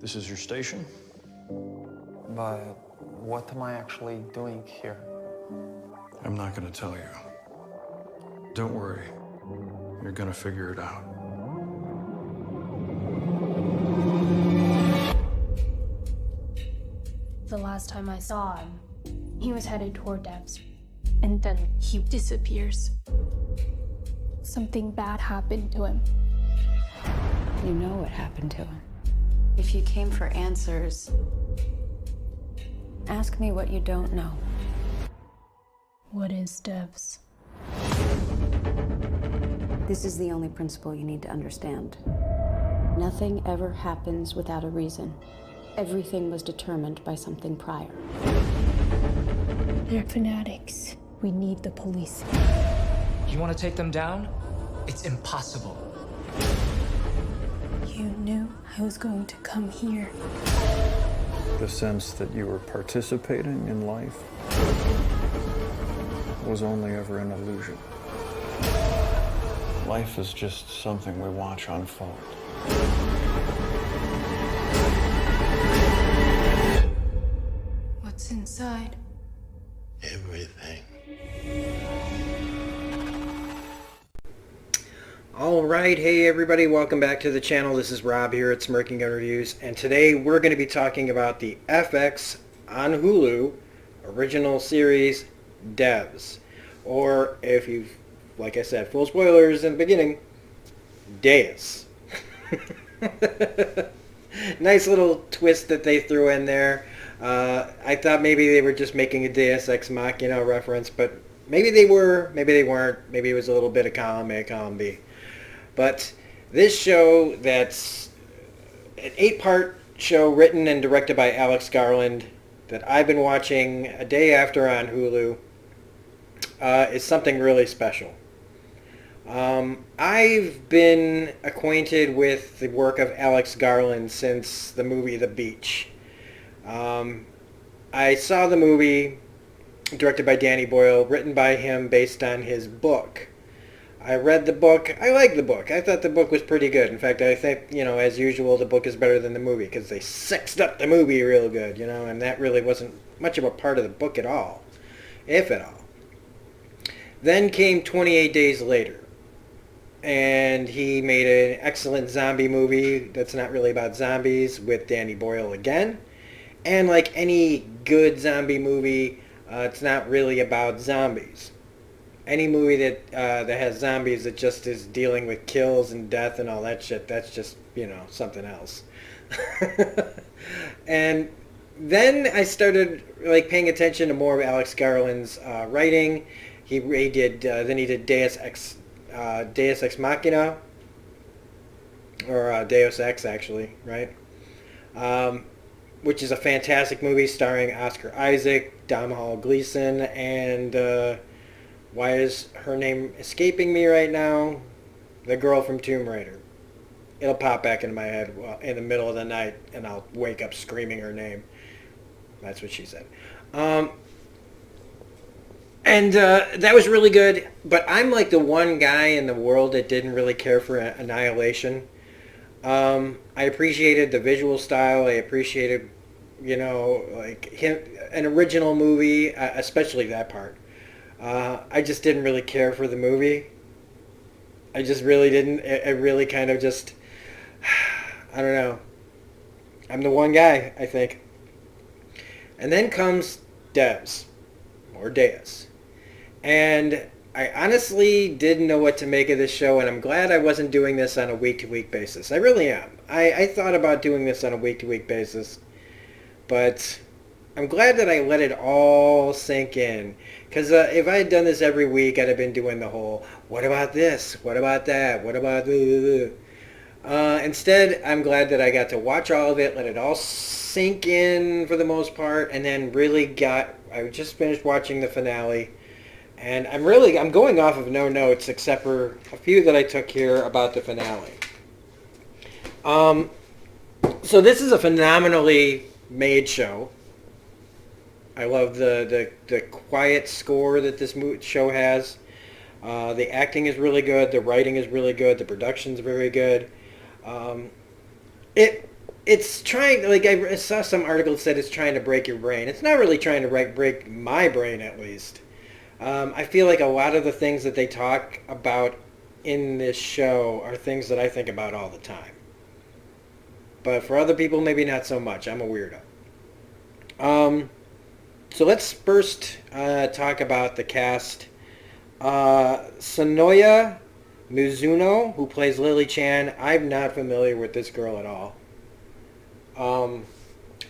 This is your station? But what am I actually doing here? I'm not gonna tell you. Don't worry. You're gonna figure it out. The last time I saw him, he was headed toward Devs. And then he disappears. Something bad happened to him. You know what happened to him. If you came for answers, ask me what you don't know. What is Devs? This is the only principle you need to understand. Nothing ever happens without a reason. Everything was determined by something prior. They're fanatics. We need the police. You want to take them down? It's impossible. You knew I was going to come here. The sense that you were participating in life was only ever an illusion. Life is just something we watch unfold. What's inside? Everything. Alright, hey everybody, welcome back to the channel. This is Rob here at Smirking Gun Reviews, and today we're going to be talking about the FX on Hulu original series Devs, or if you've, like I said, full spoilers in the beginning, Deus. Nice little twist that they threw in there. I thought maybe they were just making a Deus Ex Machina reference, but maybe they were, maybe they weren't. Maybe it was a little bit of column A, column B. But this show, that's an 8-part show written and directed by Alex Garland that I've been watching a day after on Hulu, is something really special. I've been acquainted with the work of Alex Garland since the movie The Beach. I saw the movie directed by Danny Boyle, written by him based on his book. I read the book. I liked the book. I thought the book was pretty good. In fact, I think, as usual, the book is better than the movie because they sexed up the movie real good, and that really wasn't much of a part of the book at all, if at all. Then came 28 Days Later, and he made an excellent zombie movie that's not really about zombies with Danny Boyle again. And like any good zombie movie, it's not really about zombies. Any movie that has zombies that just is dealing with kills and death and all that shit, that's just, something else. And then I started paying attention to more of Alex Garland's writing. He did Deus Ex Machina, or Deus Ex actually, right? Which is a fantastic movie starring Oscar Isaac, Domhnall Gleeson, and why is her name escaping me right now? The girl from Tomb Raider. It'll pop back into my head in the middle of the night, and I'll wake up screaming her name. That's what she said. And that was really good, but I'm like the one guy in the world that didn't really care for Annihilation. I appreciated the visual style. I appreciated, an original movie, especially that part. I just didn't really care for the movie. I just really didn't. It really kind of just, I don't know. I'm the one guy, I think. And then comes Devs, or Deus. And I honestly didn't know what to make of this show, and I'm glad I wasn't doing this on a week-to-week basis. I really am. I thought about doing this on a week-to-week basis, but I'm glad that I let it all sink in. Because if I had done this every week, I'd have been doing the whole, what about this? What about that? What about... Instead, I'm glad that I got to watch all of it, let it all sink in for the most part, and then I just finished watching the finale. And I'm going off of no notes except for a few that I took here about the finale. So this is a phenomenally made show. I love the quiet score that this show has. The acting is really good. The writing is really good. The production's very good. It it's trying, like I saw some article that said it's trying to break your brain. It's not really trying to break my brain, at least. I feel like a lot of the things that they talk about in this show are things that I think about all the time. But for other people, maybe not so much. I'm a weirdo. So let's first talk about the cast. Sonoya Mizuno, who plays Lily Chan. I'm not familiar with this girl at all.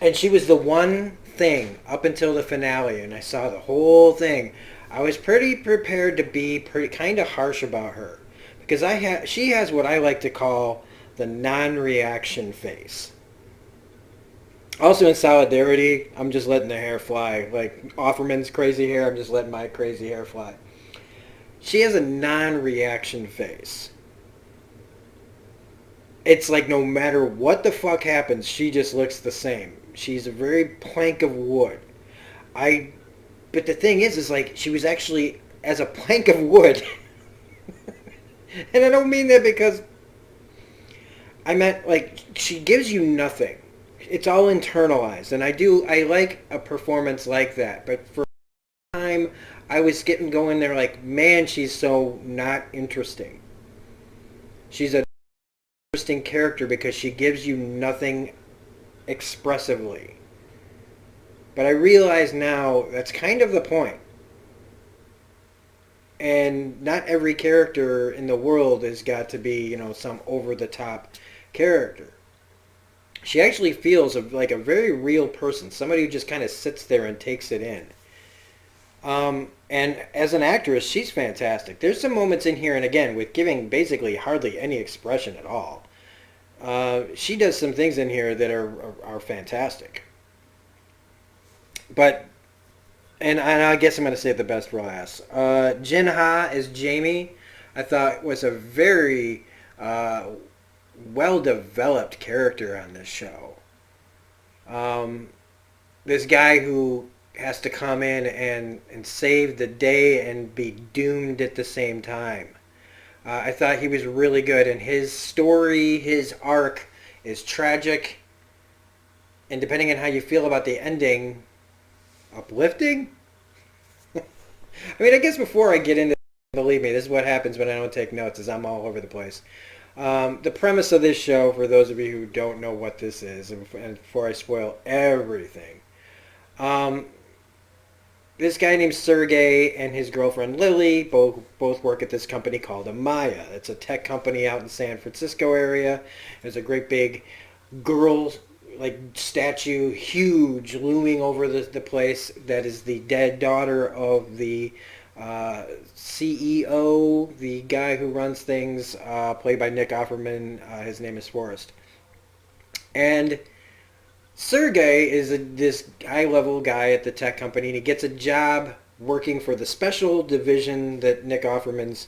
And she was the one thing up until the finale, and I saw the whole thing. I was pretty prepared to be kind of harsh about her, because she has what I like to call the non-reaction face. Also, in solidarity, I'm just letting the hair fly. Like Offerman's crazy hair, I'm just letting my crazy hair fly. She has a non-reaction face. It's like no matter what the fuck happens, she just looks the same. She's a very plank of wood. But the thing is like she was actually as a plank of wood. And I don't mean that because I meant like she gives you nothing. It's all internalized, and I like a performance like that. But for a time, I was going there like, man, she's so not interesting. She's an interesting character because she gives you nothing expressively. But I realize now that's kind of the point. And not every character in the world has got to be, some over-the-top character. She actually feels like a very real person, somebody who just kind of sits there and takes it in. And as an actress, she's fantastic. There's some moments in here, and again, with giving basically hardly any expression at all, she does some things in here that are fantastic. But, and I guess I'm going to say it the best for last. Jin Ha as Jamie, I thought was a very well-developed character on this show. This guy who has to come in and save the day and be doomed at the same time. I thought he was really good, and his story, his arc is tragic, and depending on how you feel about the ending, uplifting? I mean, I guess before I get into, believe me, this is what happens when I don't take notes, is I'm all over the place. The premise of this show, for those of you who don't know what this is, and before I spoil everything, this guy named Sergey and his girlfriend Lily both work at this company called Amaya. It's a tech company out in San Francisco area. There's a great big girl statue, huge, looming over the place. That is the dead daughter of the CEO, the guy who runs things, played by Nick Offerman. His name is Forrest. And Sergey is this high-level guy at the tech company, and he gets a job working for the special division that Nick Offerman's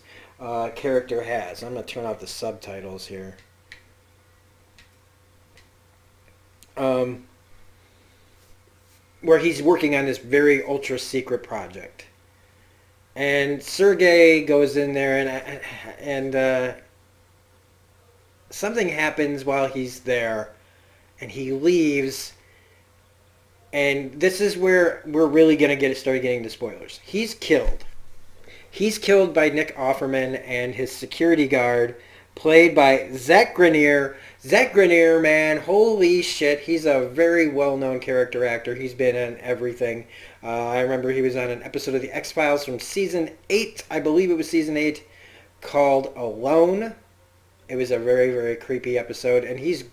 character has. I'm going to turn off the subtitles here. Where he's working on this very ultra-secret project. And Sergey goes in there, and something happens while he's there, and he leaves, and this is where we're really going to start getting to spoilers. He's killed. He's killed by Nick Offerman and his security guard, played by Zach Grenier. Zach Grenier, man, holy shit, he's a very well-known character actor. He's been in everything. I remember he was on an episode of The X-Files from Season 8, I believe it was Season 8, called Alone. It was a very, very creepy episode, and he's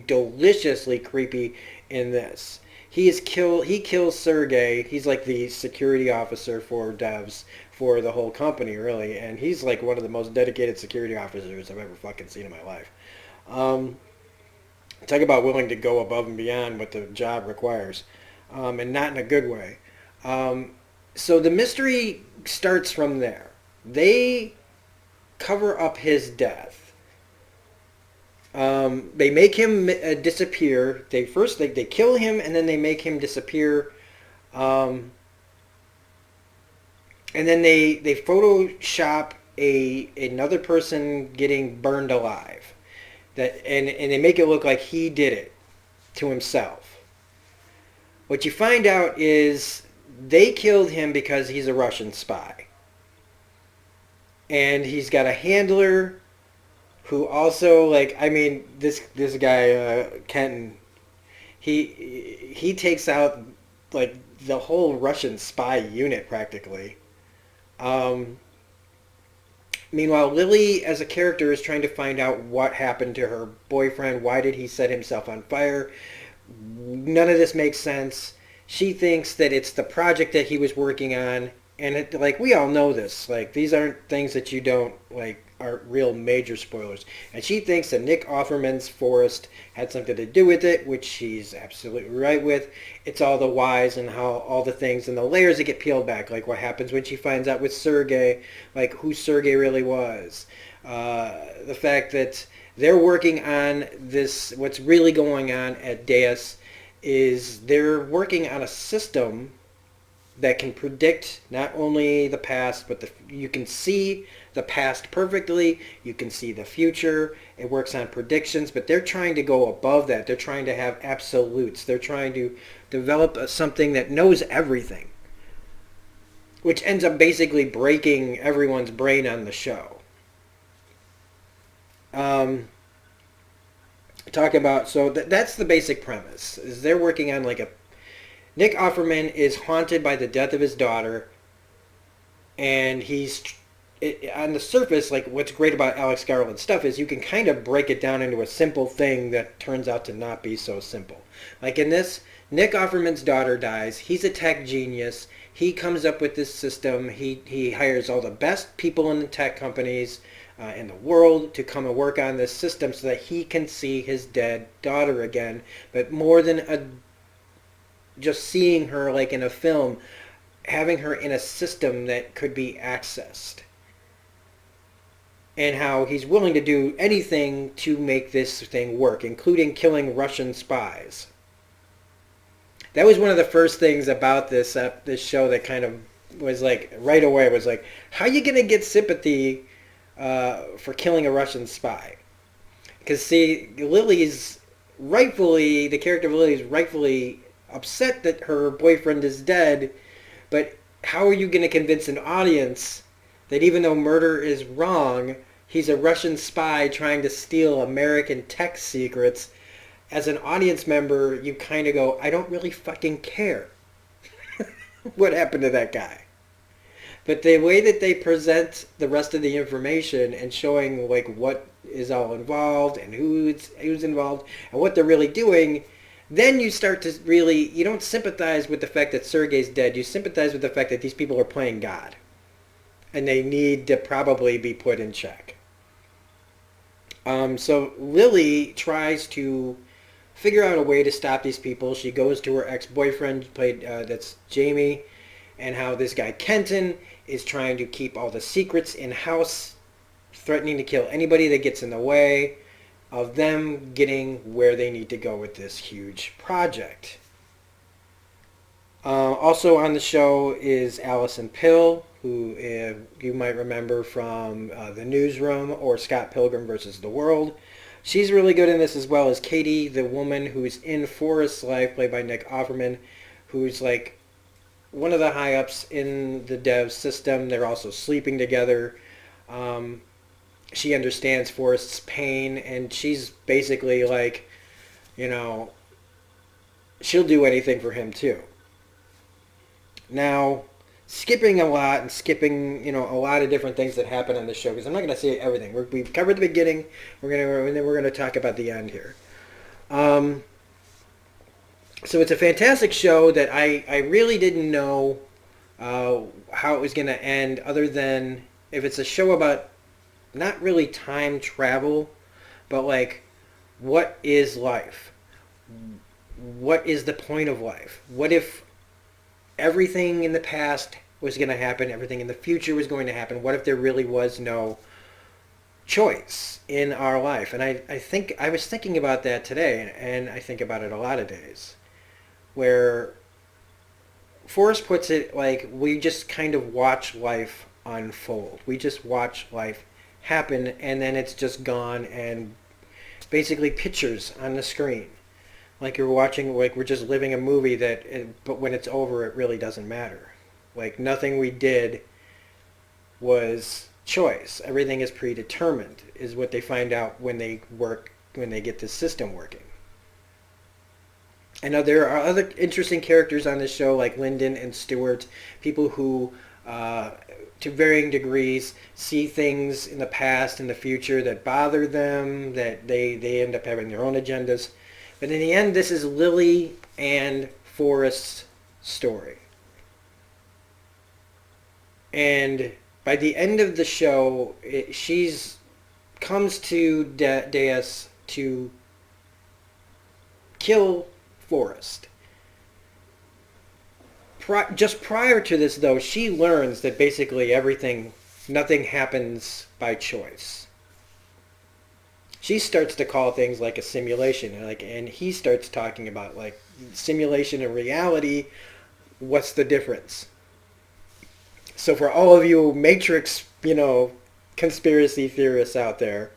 deliciously creepy in this. He kills Sergey. He's like the security officer for devs for the whole company, really, and he's like one of the most dedicated security officers I've ever fucking seen in my life. Talk about willing to go above and beyond what the job requires, and not in a good way. So the mystery starts from there. They cover up his death. They make him disappear. They kill him, and then they make him disappear. And then they Photoshop another person getting burned alive. And they make it look like he did it. to himself. What you find out is they killed him because he's a Russian spy. And he's got a handler who also, like, I mean, this guy, Kenton, he takes out, like, the whole Russian spy unit, practically. Meanwhile, Lily, as a character, is trying to find out what happened to her boyfriend. Why did he set himself on fire? None of this makes sense. She thinks that it's the project that he was working on. And, like, we all know this. Like, these aren't things that you don't, like, are real major spoilers. And she thinks that Nick Offerman's forest had something to do with it, which she's absolutely right with. It's all the whys and how all the things and the layers that get peeled back, like what happens when she finds out with Sergei, like who Sergei really was. The fact that they're working on this, what's really going on at Deus is they're working on a system that can predict not only the past, but you can see the past perfectly. You can see the future. It works on predictions, but they're trying to go above that. They're trying to have absolutes. They're trying to develop something that knows everything, which ends up basically breaking everyone's brain on the show. Talking about, so that's the basic premise, is they're working on like a, Nick Offerman is haunted by the death of his daughter, and on the surface, like what's great about Alex Garland stuff is you can kind of break it down into a simple thing that turns out to not be so simple. Like in this, Nick Offerman's daughter dies. He's a tech genius. He comes up with this system. He hires all the best people in the tech companies in the world to come and work on this system so that he can see his dead daughter again. But more than just seeing her like in a film, having her in a system that could be accessed. And how he's willing to do anything to make this thing work, including killing Russian spies. That was one of the first things about this show that kind of was like, right away was like, how are you going to get sympathy for killing a Russian spy? Because see, the character of Lily is rightfully upset that her boyfriend is dead, but how are you going to convince an audience that even though murder is wrong, he's a Russian spy trying to steal American tech secrets? As an audience member, you kind of go, I don't really fucking care what happened to that guy. But the way that they present the rest of the information and showing like what is all involved and who's involved and what they're really doing, then you start to really, you don't sympathize with the fact that Sergei's dead. You sympathize with the fact that these people are playing God. And they need to probably be put in check. So Lily tries to figure out a way to stop these people. She goes to her ex-boyfriend, that's Jamie, and how this guy Kenton is trying to keep all the secrets in-house, threatening to kill anybody that gets in the way of them getting where they need to go with this huge project. Also on the show is Allison Pill, who you might remember from The Newsroom or Scott Pilgrim versus the World. She's really good in this, as well as Katie, the woman who's in Forrest's life, played by Nick Offerman, who's like one of the high-ups in the dev system. They're also sleeping together. She understands Forrest's pain, and she's basically like, she'll do anything for him too. Now, skipping a lot and skipping, a lot of different things that happen on this show, because I'm not going to say everything. We've covered the beginning, and then we're going to talk about the end here. So it's a fantastic show that I really didn't know how it was going to end, other than if it's a show about not really time travel, but like, what is life? What is the point of life? What if everything in the past was going to happen, everything in the future was going to happen? What if there really was no choice in our life? And I think I was thinking about that today, and I think about it a lot of days, where Forrest puts it like, we just kind of watch life unfold. We just watch life happen, and then it's just gone, and basically pictures on the screen. Like you're watching, like we're just living a movie but when it's over, it really doesn't matter. Like nothing we did was choice. Everything is predetermined, is what they find out when they get this system working. I know there are other interesting characters on this show, like Lyndon and Stewart, people who, to varying degrees, see things in the past and the future that bother them, that they end up having their own agendas. But in the end, this is Lily and Forrest's story. And by the end of the show, she's comes to Deus to kill Forrest. Just prior to this, though, she learns that basically nothing happens by choice. She starts to call things like a simulation, and he starts talking about like simulation and reality. What's the difference? So for all of you Matrix, conspiracy theorists out there,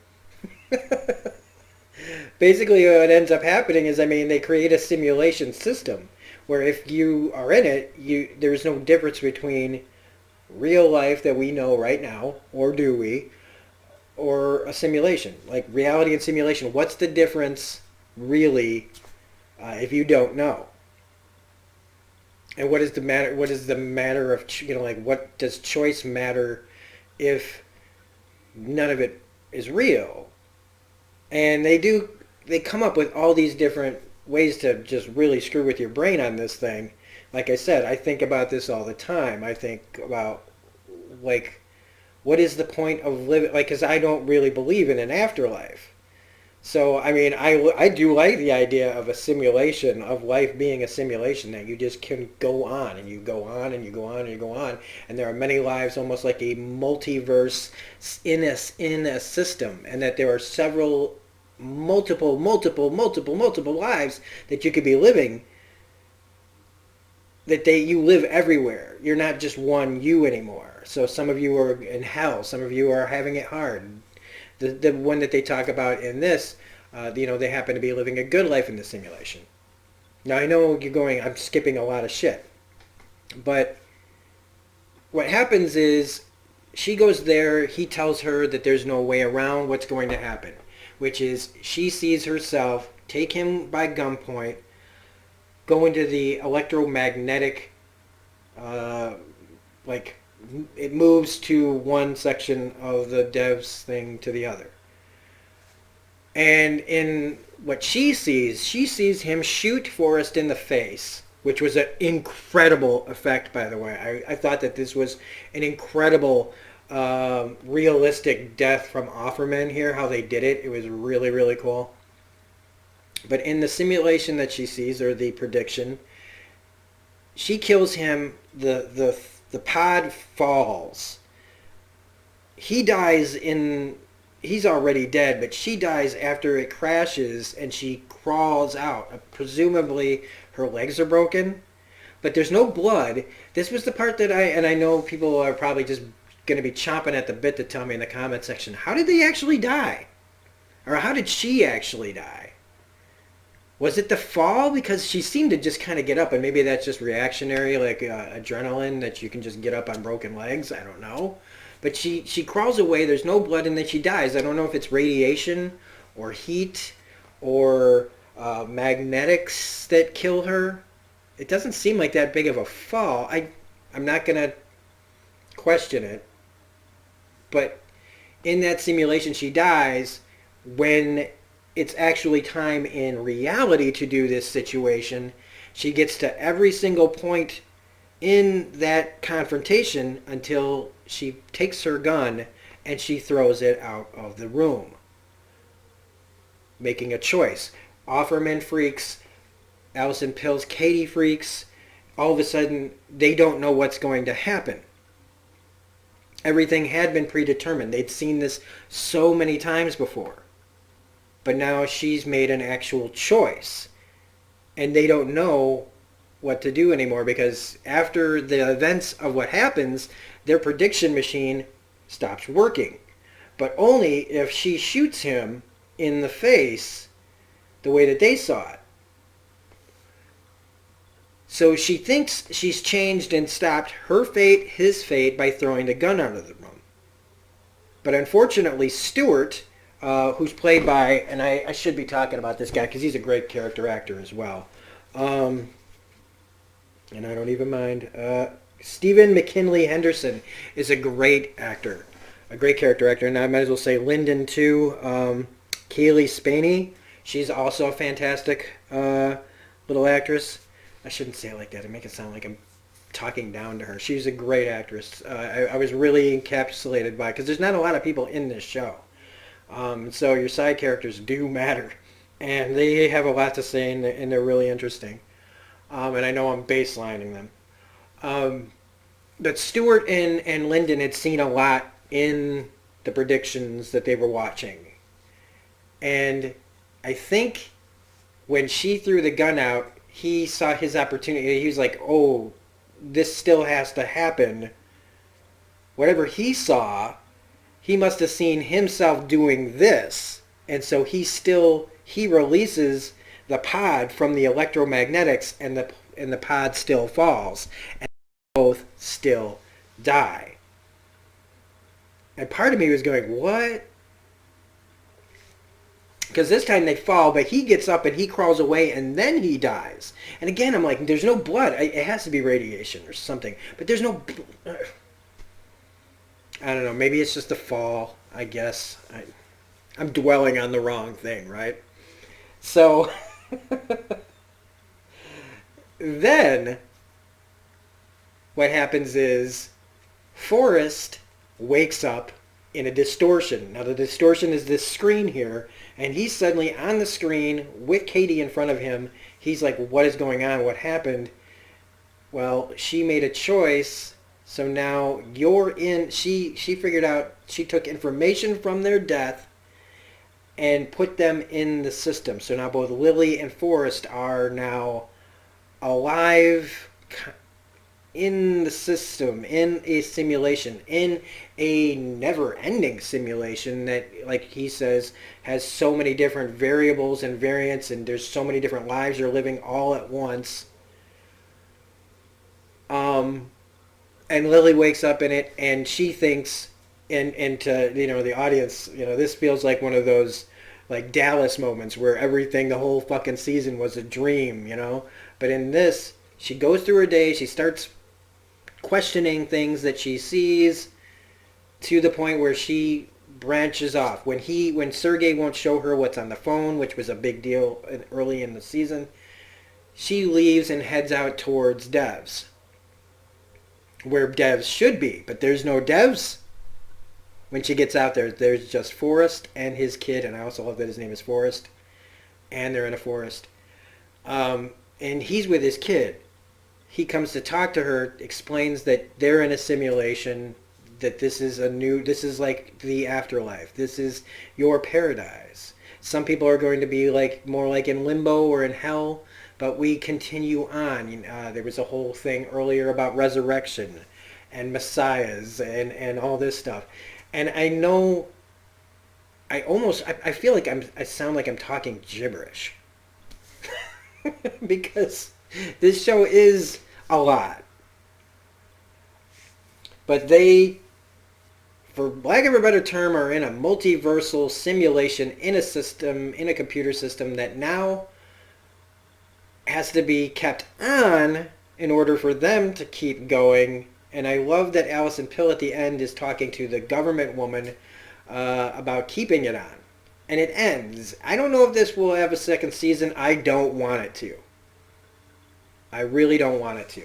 basically what ends up happening is, they create a simulation system where if you are in it, there's no difference between real life that we know right now, or do we, or a simulation. Like reality and simulation, what's the difference really if you don't know? And what is the matter? What is the matter of, what does choice matter if none of it is real? And they come up with all these different ways to just really screw with your brain on this thing. Like I said, I think about this all the time. I think about, what is the point of living? Because I don't really believe in an afterlife. So, I do like the idea of a simulation, of life being a simulation, that you just can go on, and you go on, and you go on, and you go on. And there are many lives, almost like a multiverse in a system. And that there are several, multiple lives that you could be living, that you live everywhere. You're not just one you anymore. So some of you are in hell. Some of you are having it hard. The one that they talk about in this, they happen to be living a good life in the simulation. Now I know you're going, I'm skipping a lot of shit. But what happens is, she goes there, he tells her that there's no way around what's going to happen. Which is, she sees herself take him by gunpoint, go into the electromagnetic, it moves to one section of the devs thing to the other. And in what she sees him shoot Forrest in the face, which was an incredible effect, by the way. I thought that this was an incredible, realistic death from Offerman here, how they did it. It was really, really cool. But in the simulation that she sees, or the prediction, she kills him, the pod falls. He dies he's already dead, but she dies after it crashes, and she crawls out. Presumably her legs are broken, but there's no blood. This was the part that I know people are probably just going to be chomping at the bit to tell me in the comment section, how did they actually die? Or how did she actually die? Was it the fall? Because she seemed to just kind of get up, and maybe that's just reactionary, like adrenaline, that you can just get up on broken legs. I don't know. But she crawls away, there's no blood, and then she dies. I don't know if it's radiation or heat or magnetics that kill her. It doesn't seem like that big of a fall. I'm not going to question it. But in that simulation, she dies. When it's actually time in reality to do this situation, she gets to every single point in that confrontation until she takes her gun and she throws it out of the room, making a choice. Offerman freaks, Allison Pills, Katie freaks. All of a sudden, they don't know what's going to happen. Everything had been predetermined. They'd seen this so many times before. But now she's made an actual choice. And they don't know what to do anymore, because after the events of what happens, their prediction machine stops working. But only if she shoots him in the face the way that they saw it. So she thinks she's changed and stopped her fate, his fate, by throwing the gun out of the room. But unfortunately, Stewart, who's played by, and I should be talking about this guy because he's a great character actor as well. And I don't even mind. Stephen McKinley Henderson is a great actor, a great character actor. And I might as well say Lyndon too. Kaylee Spaney, she's also a fantastic little actress. I shouldn't say it like that. I make it sound like I'm talking down to her. She's a great actress. I was really encapsulated by, because there's not a lot of people in this show. So your side characters do matter. And they have a lot to say, and they're really interesting. And I know I'm baselining them. But Stewart and Lyndon had seen a lot in the predictions that they were watching. And I think when she threw the gun out, he saw his opportunity. He was like, oh, this still has to happen. Whatever he saw, he must have seen himself doing this. And so he releases the pod from the electromagnetics, and the pod still falls. And both still die. And part of me was going, what? Because this time they fall, but he gets up and he crawls away and then he dies. And again, I'm like, there's no blood. It has to be radiation or something. But there's no... I don't know. Maybe it's just a fall, I guess. I'm dwelling on the wrong thing, right? So... then... what happens is Forrest wakes up in a distortion. Now the distortion is this screen here, and he's suddenly on the screen with Katie in front of him. He's like, what is going on? What happened? Well, she made a choice, so now you're in. She figured out, she took information from their death and put them in the system. So now both Lily and Forrest are now alive in the system, in a simulation, in a never-ending simulation that, like he says, has so many different variables and variants, and there's so many different lives you're living all at once. And Lily wakes up in it, and she thinks, and to, the audience, this feels like one of those, like, Dallas moments where everything, the whole fucking season was a dream, But in this, she goes through her day, she starts questioning things that she sees to the point where she branches off. When Sergei won't show her what's on the phone, which was a big deal early in the season, she leaves and heads out towards Devs, where Devs should be, but there's no Devs. When she gets out there, there's just Forrest and his kid, and I also love that his name is Forrest, and they're in a forest. And he's with his kid. He comes to talk to her, explains that they're in a simulation, that this is like the afterlife. This is your paradise. Some people are going to be more like in limbo or in hell, but we continue on. There was a whole thing earlier about resurrection and messiahs and all this stuff. And I know, I feel like I sound like I'm talking gibberish. Because this show is a lot. But they, for lack of a better term, are in a multiversal simulation in a system, in a computer system that now has to be kept on in order for them to keep going. And I love that Alison Pill at the end is talking to the government woman about keeping it on. And it ends. I don't know if this will have a second season. I don't want it to. I really don't want it to.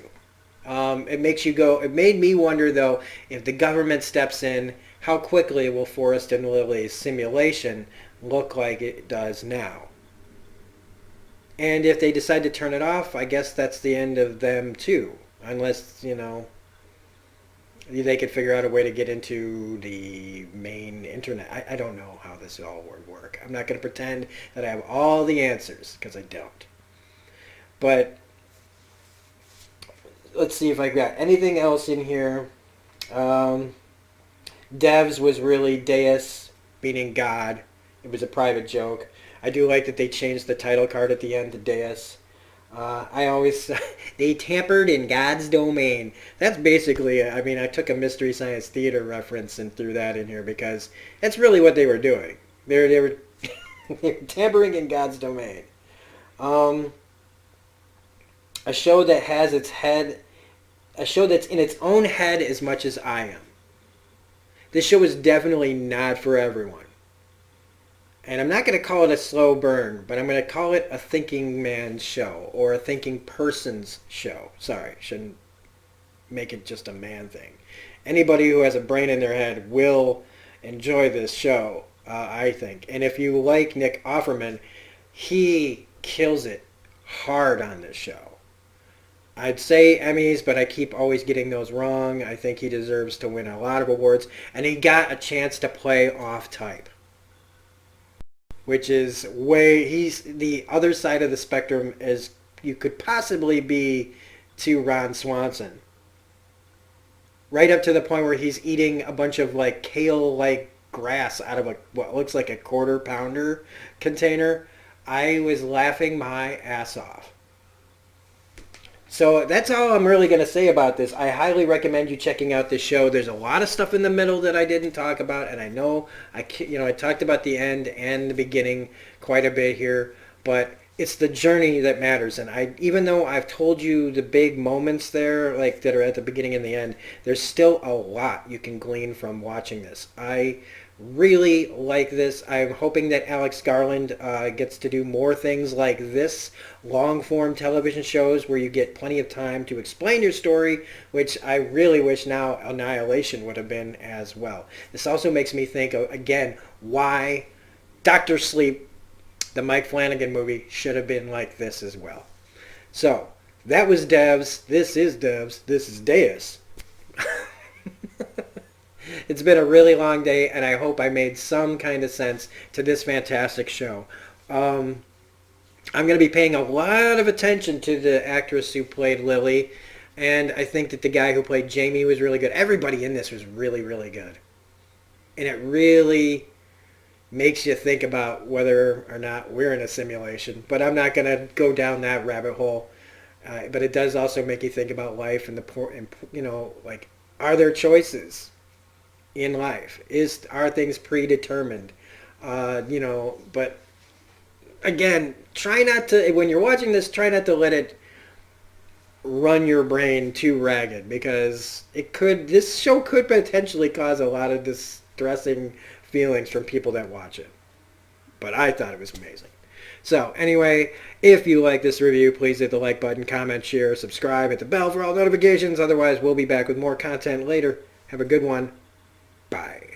It made me wonder, though, if the government steps in, how quickly will Forrest and Lily's simulation look like it does now? And if they decide to turn it off, I guess that's the end of them, too. Unless, they could figure out a way to get into the main internet. I don't know how this all would work. I'm not going to pretend that I have all the answers, because I don't. But let's see if I got anything else in here. Devs was really Deus, meaning God. It was a private joke. I do like that they changed the title card at the end to Deus. I always, they tampered in God's domain. That's basically, I mean, I took a Mystery Science Theater reference and threw that in here because that's really what they were doing. They were, they were tampering in God's domain. A show that has its head, a show that's in its own head as much as I am. This show is definitely not for everyone. And I'm not going to call it a slow burn, but I'm going to call it a thinking man's show or a thinking person's show. Sorry, shouldn't make it just a man thing. Anybody who has a brain in their head will enjoy this show, I think. And if you like Nick Offerman, he kills it hard on this show. I'd say Emmys, but I keep always getting those wrong. I think he deserves to win a lot of awards. And he got a chance to play off-type, which is he's the other side of the spectrum as you could possibly be to Ron Swanson. Right up to the point where he's eating a bunch of like kale-like grass out of what looks like a quarter pounder container. I was laughing my ass off. So that's all I'm really going to say about this. I highly recommend you checking out this show. There's a lot of stuff in the middle that I didn't talk about, and I know I talked about the end and the beginning quite a bit here, but it's the journey that matters. And even though I've told you the big moments there, like that are at the beginning and the end, there's still a lot you can glean from watching this. I really like this. I'm hoping that Alex Garland gets to do more things like this, long-form television shows where you get plenty of time to explain your story, which I really wish now Annihilation would have been as well. This also makes me think, again, why Dr. Sleep, the Mike Flanagan movie, should have been like this as well. So, that was Devs. This is Devs. This is Deus. It's been a really long day, and I hope I made some kind of sense to this fantastic show. I'm going to be paying a lot of attention to the actress who played Lily, and I think that the guy who played Jamie was really good. Everybody in this was really, really good. And it really makes you think about whether or not we're in a simulation. But I'm not going to go down that rabbit hole. But it does also make you think about life and like, are there choices in life? Are things predetermined? But again, try not to, when you're watching this, try not to let it run your brain too ragged, because this show could potentially cause a lot of distressing feelings from people that watch it. But I thought it was amazing. So anyway, if you like this review, please hit the like button, comment, share, subscribe, hit the bell for all notifications. Otherwise, we'll be back with more content later. Have a good one. Bye.